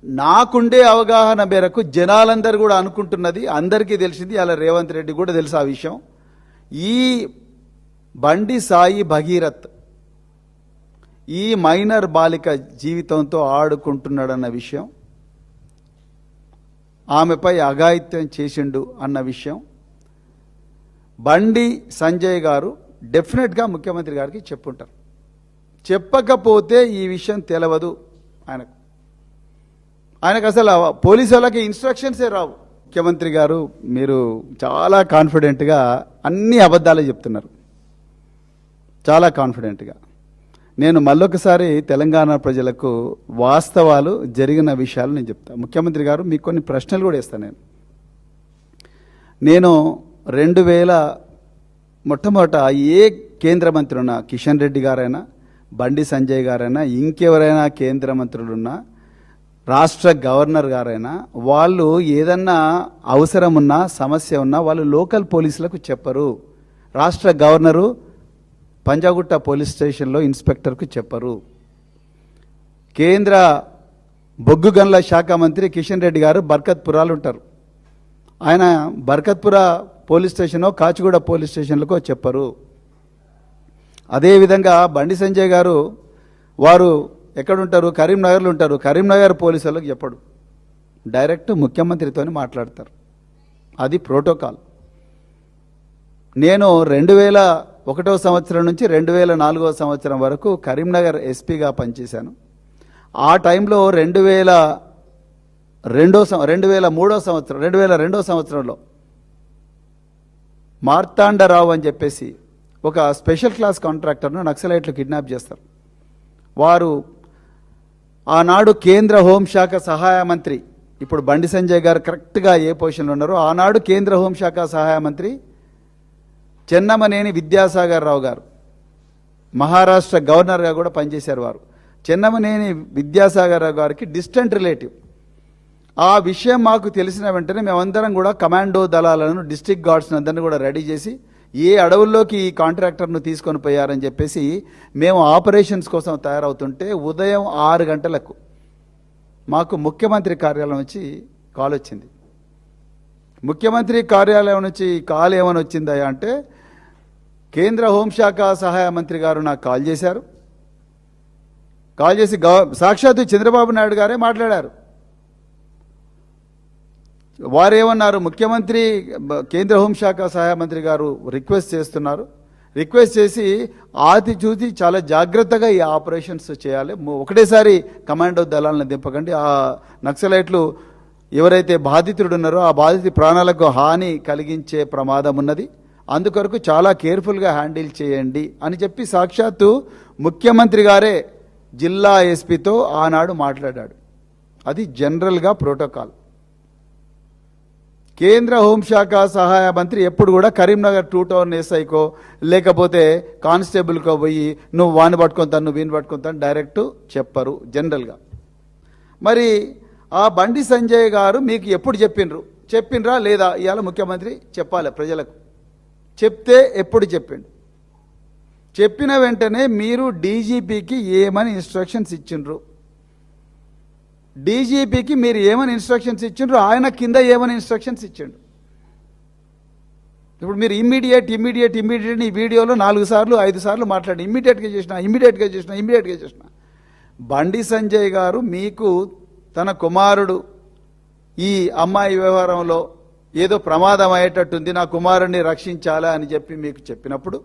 నాకుండే అవగాహన మేరకు జనాలందరూ కూడా అనుకుంటున్నది, అందరికీ తెలిసింది, అలా రేవంత్ రెడ్డి కూడా తెలుసు ఆ విషయం. ఈ బండి సాయి భగీరథ్ ఈ మైనర్ బాలిక జీవితంతో ఆడుకుంటున్నాడన్న విషయం, ఆమెపై అఘాయిత్యం చేసిండు అన్న విషయం బండి సంజయ్ గారు డెఫినెట్గా ముఖ్యమంత్రి గారికి చెప్పుంటారు. చెప్పకపోతే ఈ విషయం తెలవదు ఆయనకు అసలు పోలీసు వాళ్ళకి ఇన్స్ట్రక్షన్సే రావు. ముఖ్యమంత్రి గారు మీరు చాలా కాన్ఫిడెంట్గా అన్ని అబద్ధాలే చెప్తున్నారు, చాలా కాన్ఫిడెంట్గా. నేను మళ్ళొకసారి తెలంగాణ ప్రజలకు వాస్తవాలు జరిగిన విషయాలు నేను చెప్తాను. ముఖ్యమంత్రి గారు మీకు కొన్ని ప్రశ్నలు కూడా ఇస్తాను. నేను 2000 మొట్టమొదట ఏ కేంద్ర మంత్రి ఉన్నా, కిషన్ రెడ్డి గారైనా, బండి సంజయ్ గారైనా, ఇంకెవరైనా కేంద్ర మంత్రులున్నా, రాష్ట్ర గవర్నర్ గారైనా, వాళ్ళు ఏదన్నా అవసరం ఉన్నా, సమస్య ఉన్నా వాళ్ళు లోకల్ పోలీసులకు చెప్పరు. రాష్ట్ర గవర్నరు పంజాగుట్ట పోలీస్ స్టేషన్లో ఇన్స్పెక్టర్కు చెప్పరు. కేంద్ర బొగ్గు గనుల శాఖ మంత్రి కిషన్ రెడ్డి గారు బర్కత్పురాలు ఉంటారు, ఆయన బర్కత్పుర పోలీస్ స్టేషనో కాచిగూడ పోలీస్ స్టేషన్లకో చెప్పరు. అదేవిధంగా బండి సంజయ్ గారు వారు ఎక్కడుంటారు, కరీంనగర్లో ఉంటారు, కరీంనగర్ పోలీసు వాళ్ళకి చెప్పడు, డైరెక్ట్ ముఖ్యమంత్రితో మాట్లాడతారు. అది ప్రోటోకాల్. నేను 2001వ సంవత్సరం నుంచి 2004వ సంవత్సరం వరకు కరీంనగర్ ఎస్పీగా పనిచేశాను. ఆ టైంలో 2002వ సంవత్సరంలో మార్తాండరావు అని చెప్పేసి ఒక స్పెషల్ క్లాస్ కాంట్రాక్టర్ను నక్సలైట్లు కిడ్నాప్ చేస్తారు. వారు ఆనాడు కేంద్ర హోంశాఖ సహాయ మంత్రి, ఇప్పుడు బండి సంజయ్ గారు కరెక్ట్గా ఏ పొజిషన్లో ఉన్నారో, ఆనాడు కేంద్ర హోంశాఖ సహాయ మంత్రి చెన్నమనేని విద్యాసాగర్ రావు గారు మహారాష్ట్ర గవర్నర్గా కూడా పనిచేశారు. వారు చెన్నమనేని విద్యాసాగర్ రావు గారికి డిస్టెంట్ రిలేటివ్. ఆ విషయం మాకు తెలిసిన వెంటనే మేమందరం కూడా కమాండో దళాలను, డిస్ట్రిక్ట్ గార్డ్స్ని అందరినీ కూడా రెడీ చేసి ఏ అడవుల్లోకి ఈ కాంట్రాక్టర్ను తీసుకొని పోయారని చెప్పేసి మేము ఆపరేషన్స్ కోసం తయారవుతుంటే ఉదయం 6 గంటలకు మాకు ముఖ్యమంత్రి కార్యాలయం నుంచి కాల్ వచ్చింది. ముఖ్యమంత్రి కార్యాలయం నుంచి కాల్ ఏమని వచ్చిందా అంటే, కేంద్ర హోంశాఖ సహాయ మంత్రి గారు నాకు కాల్ చేశారు. కాల్ చేసి సాక్షాత్తు చంద్రబాబు నాయుడు గారే మాట్లాడారు. వారేమన్నారు, ముఖ్యమంత్రి కేంద్ర హోంశాఖ సహాయ మంత్రి గారు రిక్వెస్ట్ చేస్తున్నారు, రిక్వెస్ట్ చేసి ఆతి చూసి చాలా జాగ్రత్తగా ఈ ఆపరేషన్స్ చేయాలి, ఒకటేసారి కమాండో దళాలను దింపకండి, ఆ నక్సలైట్లు ఎవరైతే బాధితుడు ఉన్నారో ఆ బాధిత ప్రాణాలకు హాని కలిగించే ప్రమాదం ఉన్నది, అందుకొరకు చాలా కేర్ఫుల్గా హ్యాండిల్ చేయండి అని చెప్పి సాక్షాత్తు ముఖ్యమంత్రి గారే జిల్లా ఎస్పీతో ఆనాడు మాట్లాడాడు. అది జనరల్గా ప్రోటోకాల్. కేంద్ర హోంశాఖ సహాయ మంత్రి ఎప్పుడు కూడా కరీంనగర్ 2 టౌన్ ఎస్ఐకో లేకపోతే కానిస్టేబుల్కో పోయి నువ్వు వాని పట్టుకుంటాను, నువ్వు వీని పట్టుకుంటాను డైరెక్ట్ చెప్పరు జనరల్గా. మరి ఆ బండి సంజయ్ గారు మీకు ఎప్పుడు చెప్పిండ్రా లేదా? ఇవాళ ముఖ్యమంత్రి చెప్పాలి ప్రజలకు. చెప్తే ఎప్పుడు చెప్పిండు? చెప్పిన వెంటనే మీరు డీజీపీకి ఏమని ఇన్స్ట్రక్షన్స్ ఇచ్చిండ్రు? డీజీపీకి మీరు ఏమని ఇన్స్ట్రక్షన్స్ ఇచ్చిండ్రు? ఆయన కింద ఏమని ఇన్స్ట్రక్షన్స్ ఇచ్చిండు? ఇప్పుడు మీరు ఇమ్మీడియట్ ఈ వీడియోలో 4 సార్లు 5 సార్లు మాట్లాడి ఇమ్మీడియట్గా చేసిన బండి సంజయ్ గారు మీకు తన కుమారుడు ఈ అమ్మాయి వ్యవహారంలో ఏదో ప్రమాదం అయ్యేటట్టుంది, నా కుమారుడిని రక్షించాలా అని చెప్పి మీకు చెప్పినప్పుడు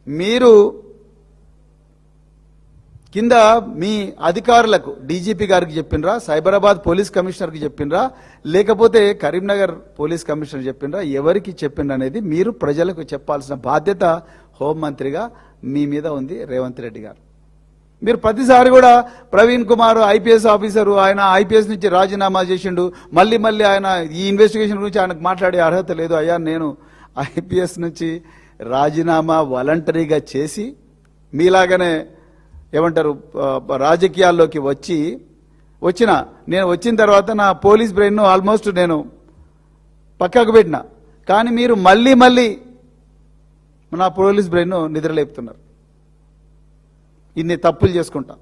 మీరు కింద మీ అధికారులకు డీజీపీ గారికి చెప్పినరా, సైబరాబాద్ పోలీస్ కమిషనర్కి చెప్పినరా, లేకపోతే కరీంనగర్ పోలీస్ కమిషనర్ చెప్పినరా, ఎవరికి చెప్పినరా అనేది మీరు ప్రజలకు చెప్పాల్సిన బాధ్యత హోంమంత్రిగా మీ మీద ఉంది రేవంత్ రెడ్డి గారు. మీరు ప్రతిసారి కూడా ప్రవీణ్ కుమార్ ఐపీఎస్ ఆఫీసరు, ఆయన ఐపీఎస్ నుంచి రాజీనామా చేసిండు, మళ్ళీ ఆయన ఈ ఇన్వెస్టిగేషన్ గురించి ఆయనకు మాట్లాడే అర్హత లేదు. అయ్యా నేను ఐపీఎస్ నుంచి రాజీనామా వాలంటరీగా చేసి మీలాగానే ఏమంటారు రాజకీయాల్లోకి నేను వచ్చిన తర్వాత నా పోలీస్ బ్రెయిన్ను ఆల్మోస్ట్ నేను పక్కకు పెట్టిన, కానీ మీరు మళ్ళీ నా పోలీస్ బ్రెయిన్ను నిద్రలేపుతున్నారు. ఇన్ని తప్పులు చేసుకుంటా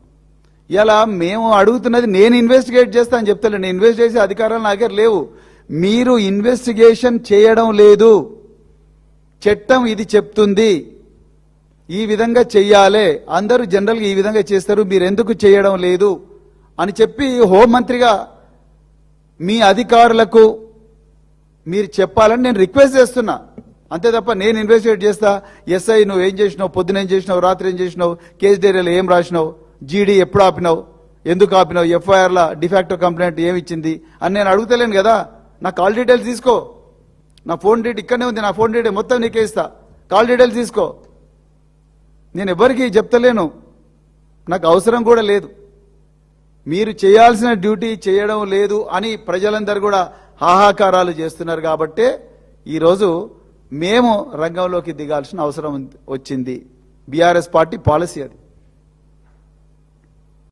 ఇలా మేము అడుగుతున్నది నేను ఇన్వెస్టిగేట్ చేస్తా అని చెప్తాను. నేను ఇన్వెస్ట్ చేసే అధికారాలు నా దగ్గర లేవు. మీరు ఇన్వెస్టిగేషన్ చేయడం లేదు. చట్టం ఇది చెప్తుంది, ఈ విధంగా చెయ్యాలే, అందరూ జనరల్గా ఈ విధంగా చేస్తారు, మీరు ఎందుకు చేయడం లేదు అని చెప్పి హోంమంత్రిగా మీ అధికారులకు మీరు చెప్పాలని నేను రిక్వెస్ట్ చేస్తున్నా. అంతే తప్ప నేను ఇన్వెస్టిగేట్ చేస్తా, ఎస్ఐ నువ్వు ఏం చేసినావు, పొద్దున ఏం చేసినావు, రాత్రి ఏం చేసినావు, కేసు డైరీలో ఏం రాసినావు, జీడీ ఎప్పుడు ఆపినావు, ఎందుకు ఆపినావు, ఎఫ్ఐఆర్ల డిఫాక్టో కంప్లైంట్ ఏమి ఇచ్చింది అని నేను అడుగుతలేను కదా. నా కాల్ డీటెయిల్స్ తీసుకో, నా ఫోన్ డీటెయిల్ ఇక్కడనే ఉంది, నా ఫోన్ డీటెయిల్ మొత్తం నీకే ఇస్తా, కాల్ డీటెయిల్స్ తీసుకో. నేను ఎవరికి చెప్తలేను, నాకు అవసరం కూడా లేదు. మీరు చేయాల్సిన డ్యూటీ చేయడం లేదు అని ప్రజలందరూ కూడా హాహాకారాలు చేస్తున్నారు. కాబట్టే ఈరోజు మేము రంగంలోకి దిగాల్సిన అవసరం వచ్చింది. బీఆర్ఎస్ పార్టీ పాలసీ అది.